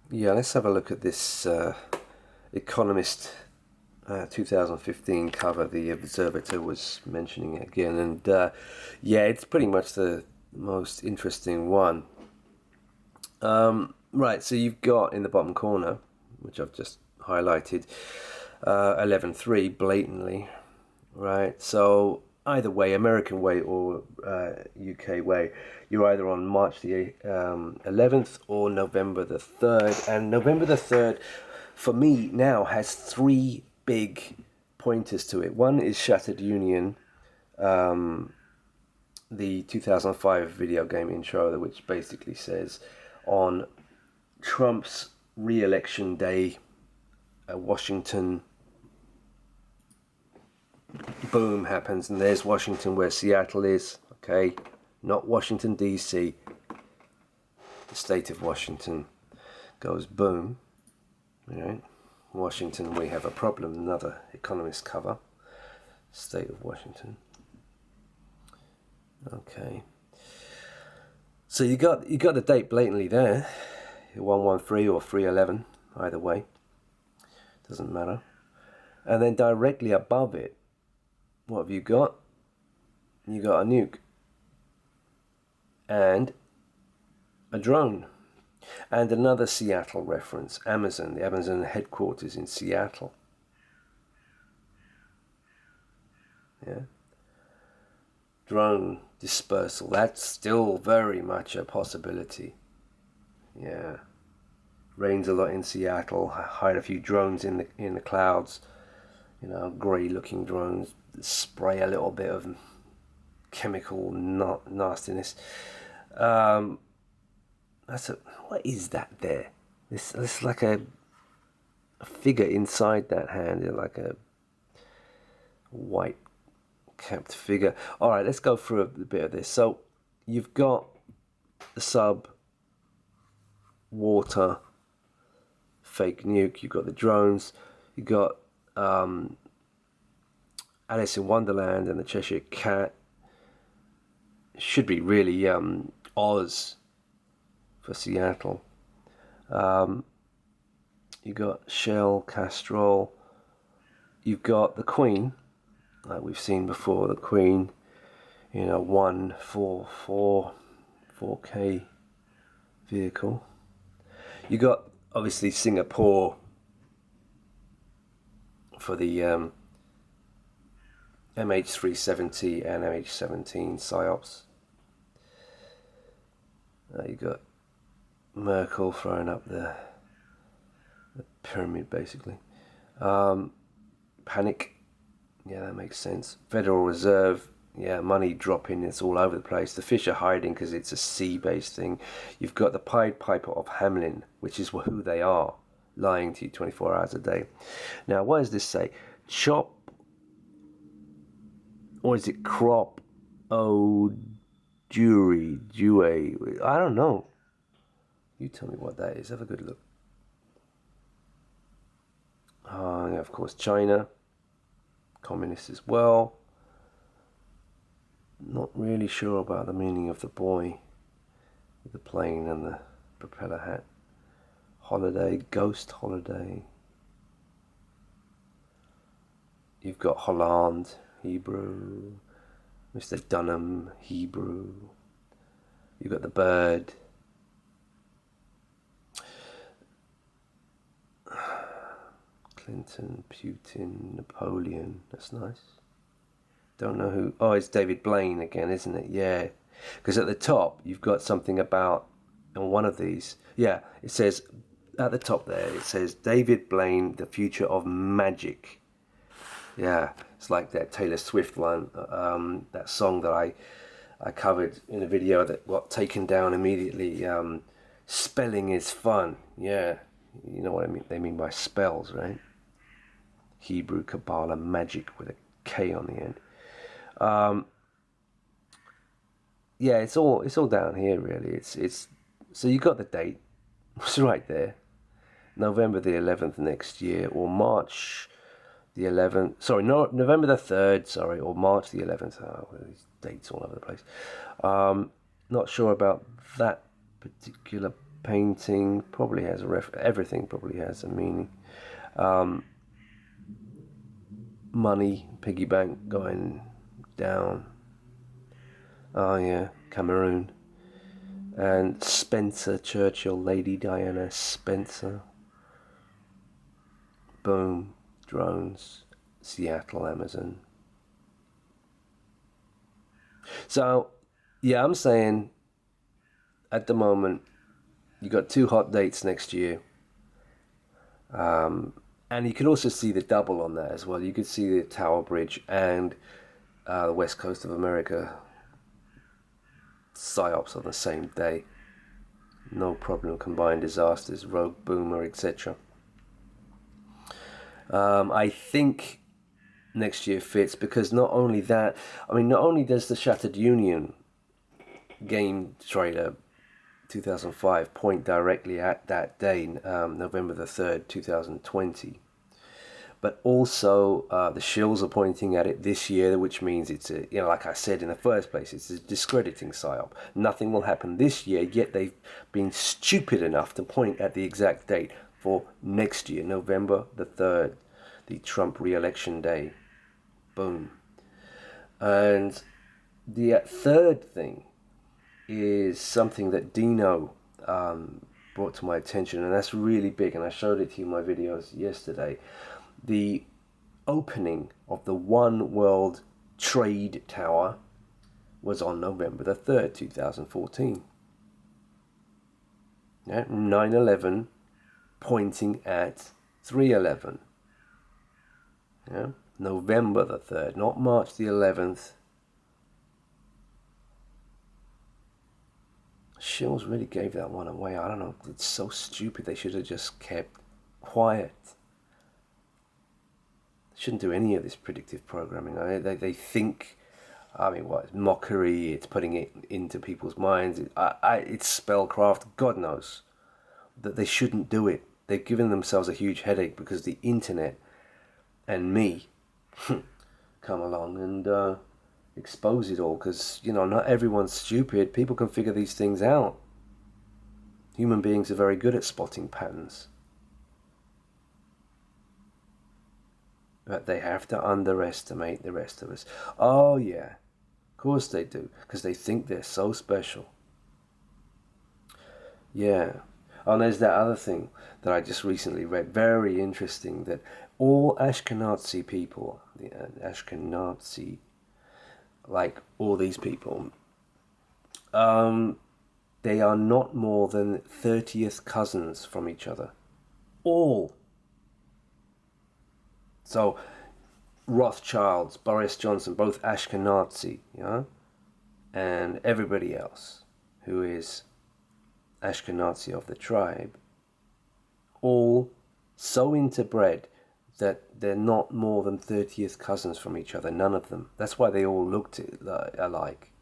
Yeah, let's have a look at this Economist 2015 cover. The Observator was mentioning it again, and yeah, it's pretty much the most interesting one. Right, so you've got in the bottom corner, which I've just highlighted, 11.3 blatantly, right? So either way, American way or UK way, you're either on March the 11th or November the 3rd. And November the 3rd, for me now, has three big pointers to it. One is Shattered Union, the 2005 video game intro, which basically says on Trump's re-election day, Washington, boom, happens, and there's Washington where Seattle is, okay? Not Washington, D.C. The state of Washington goes boom, right? Washington, we have a problem, another Economist cover. State of Washington. Okay. So you got the date blatantly there, 113 or 311, either way, doesn't matter. And then directly above it, what have you got? You got a nuke and a drone and another Seattle reference, Amazon, the Amazon headquarters in Seattle. Yeah. Drone dispersal, that's still very much a possibility. Yeah. Rains a lot in Seattle, hide a few drones in the clouds, grey looking drones, spray a little bit of chemical nastiness. What is that there? This like a figure inside that hand, like a white capped figure. All right, let's go through a bit of this. So you've got the sub, water, fake nuke. You've got the drones. You've got Alice in Wonderland and the Cheshire Cat. Should be really Oz for Seattle. You've got Shell, Castrol. You've got the Queen, like we've seen before, the Queen, 4K vehicle. You got obviously Singapore for the MH370 and MH17 PSYOPs. You got Merkel throwing up the pyramid, basically. Panic, yeah, that makes sense. Federal Reserve, yeah, money dropping, it's all over the place. The fish are hiding because it's a sea-based thing. You've got the Pied Piper of Hamelin, which is who they are, lying to you 24 hours a day. Now, what does this say? Chop, or is it crop? Oh, jury, I don't know. You tell me what that is. Have a good look. Yeah, of course, China, communist as well. Not really sure about the meaning of the boy with the plane and the propeller hat. Holiday, ghost holiday. You've got Holland, Hebrew. Mr. Dunham, Hebrew. You've got the bird. Clinton, Putin, Napoleon. That's nice. Don't know who. Oh, it's David Blaine again, isn't it? Yeah. Because at the top, you've got something about, on one of these, yeah, it says, at the top there, it says, David Blaine, the future of magic. Yeah, it's like that Taylor Swift one, that song that I covered in a video that got taken down immediately. Spelling is fun. Yeah, you know what I mean. They mean by spells, right? Hebrew, Kabbalah, magic with a K on the end. Yeah, it's all down here really. It's so you got the date. It's right there. November the 11th next year, or March the 11th. Sorry, no, November the 3rd. Sorry, or March the 11th. Oh, these dates all over the place. Not sure about that particular painting probably has everything probably has a meaning. Money, piggy bank going down. Oh yeah, Cameroon. And Spencer Churchill, Lady Diana Spencer. Boom, drones, Seattle, Amazon. So, yeah, I'm saying at the moment, you got 2 hot dates next year. And you could also see the double on that as well. You could see the Tower Bridge and the west coast of America psyops on the same day. No problem. Combined disasters, rogue boomer, etc. I think next year fits because not only that, not only does the Shattered Union game trailer 2005 point directly at that day, November the 3rd, 2020. But also the shills are pointing at it this year, which means it's like I said in the first place, it's a discrediting psyop. Nothing will happen this year, yet they've been stupid enough to point at the exact date for next year, November the 3rd, the Trump re-election day. Boom. And the third thing is something that Dino brought to my attention, and that's really big, and I showed it to you in my videos yesterday. The opening of the One World Trade Tower was on November the 3rd, 2014. Yeah, 9/11 pointing at 3/11. Yeah, November the 3rd, not March the 11th. Shills really gave that one away. I don't know. It's so stupid. They should have just kept quiet. Shouldn't do any of this predictive programming. They think, it's mockery, it's putting it into people's minds. It's spellcraft. God knows that they shouldn't do it. They've given themselves a huge headache because the internet and me come along and expose it all. Because, not everyone's stupid. People can figure these things out. Human beings are very good at spotting patterns. But they have to underestimate the rest of us. Oh yeah, of course they do, because they think they're so special. Yeah. Oh, and there's that other thing that I just recently read, very interesting, that all Ashkenazi people, the Ashkenazi, like all these people, they are not more than 30th cousins from each other. All. So, Rothschilds, Boris Johnson, both Ashkenazi, and everybody else who is Ashkenazi of the tribe, all so interbred that they're not more than 30th cousins from each other, none of them. That's why they all looked alike.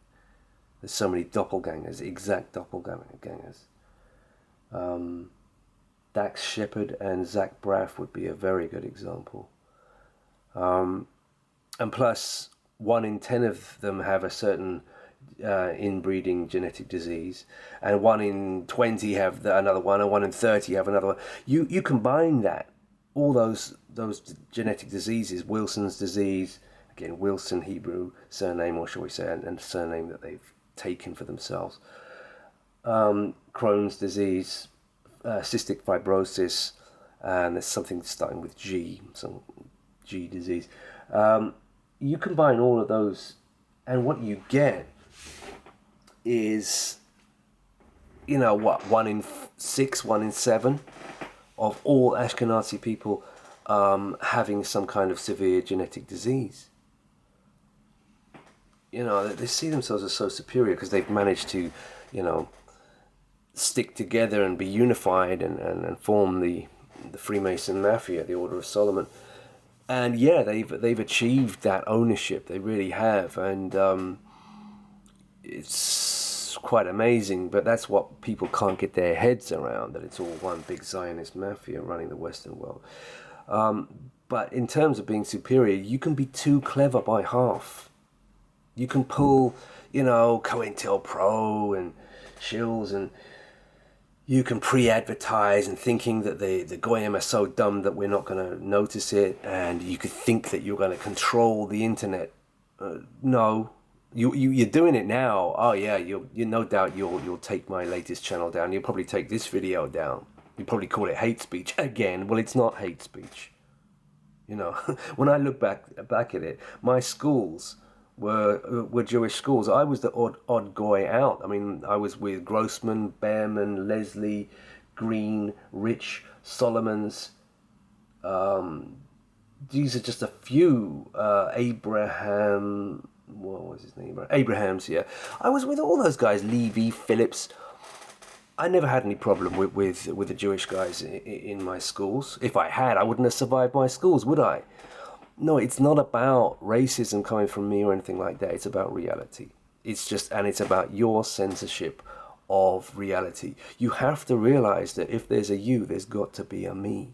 There's so many doppelgangers, exact doppelgangers. Dax Shepard and Zach Braff would be a very good example. And plus, 1 in 10 of them have a certain inbreeding genetic disease, and 1 in 20 have another one, and 1 in 30 have another one. You combine that, all those genetic diseases, Wilson's disease, again, Wilson, Hebrew surname, or shall we say, and surname that they've taken for themselves, Crohn's disease, cystic fibrosis, and there's something starting with G, some G disease. You combine all of those, and what you get is, 1 in 6, 1 in 7 of all Ashkenazi people having some kind of severe genetic disease. They see themselves as so superior because they've managed to, stick together and be unified and form the Freemason Mafia, the Order of Solomon. And yeah, they've achieved that ownership. They really have, and it's quite amazing. But that's what people can't get their heads around, that it's all one big Zionist mafia running the Western world. But in terms of being superior, you can be too clever by half. You can pull, COINTELPRO and Shills and you can pre-advertise and thinking that the goyim are so dumb that we're not going to notice it, and you could think that you're going to control the internet. No, you're doing it now. Oh yeah, you no doubt you'll take my latest channel down. You'll probably take this video down. You probably call it hate speech again. Well, it's not hate speech. You know, when I look back at it, my schools were Jewish schools. I was the odd guy out. I mean, I was with Grossman, Behrman, Leslie, Green, Rich, Solomons. These are just a few. Abraham, what was his name? Abrahams, yeah. I was with all those guys. Levy, Phillips. I never had any problem with the Jewish guys in my schools. If I had, I wouldn't have survived my schools, would I? No, it's not about racism coming from me or anything like that. It's about reality. And it's about your censorship of reality. You have to realize that if there's a you, there's got to be a me.